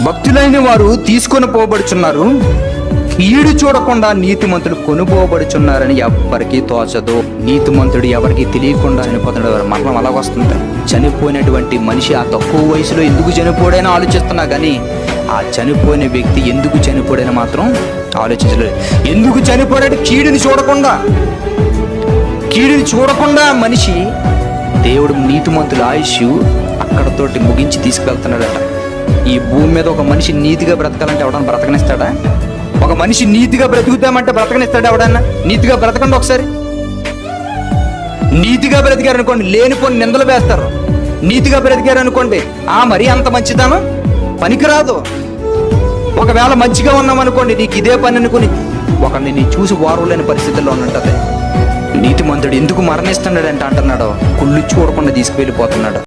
భక్తులైన వారు తీసుకొని పోబడుచున్నారు, కీడు చూడకుండా నీతిమంతుడు కొనుపోబడుచున్నారని ఎవ్వరికీ తోచదు. నీతిమంతుడు ఎవరికి తెలియకుండా చనిపోతున్నాడు. మరణం అలాగొస్తుంది. చనిపోయినటువంటి మనిషి ఆ తక్కువ వయసులో ఎందుకు చనిపోడైనా ఆలోచిస్తున్నా కానీ ఆ చనిపోయిన వ్యక్తి ఎందుకు చనిపోడైనా మాత్రం ఆలోచించలేదు. ఎందుకు చనిపోయాడు? కీడుని చూడకుండా మనిషి దేవుడు నీతిమంతుల ఆయుష్ అక్కడతోటి ముగించి తీసుకెళ్తున్నాడట. ఈ భూమి మీద ఒక మనిషి నీతిగా బ్రతకాలంటే ఎవడన్నా బ్రతకనిస్తాడా? ఒక మనిషి నీతిగా బ్రతుకుతామంటే బ్రతకనిస్తాడా ఎవడన్నా? నీతిగా బ్రతకండి ఒకసారి. నీతిగా బ్రతికారు అనుకోండి, లేనిపోని నిందలు వేస్తారు. నీతిగా బ్రతికారు అనుకోండి, మరీ అంత మంచిదానం పనికిరాదు. ఒకవేళ మంచిగా ఉన్నామనుకోండి, నీకు ఇదే పని అనుకుని ఒకరిని నీ చూసి వారలేని పరిస్థితుల్లో ఉన్నట్టు. నీతిమంతుడు ఎందుకు మరణిస్తున్నాడంటే అంటున్నాడు, కుళ్ళు చూడకుండా తీసుకువెళ్ళిపోతున్నాడు.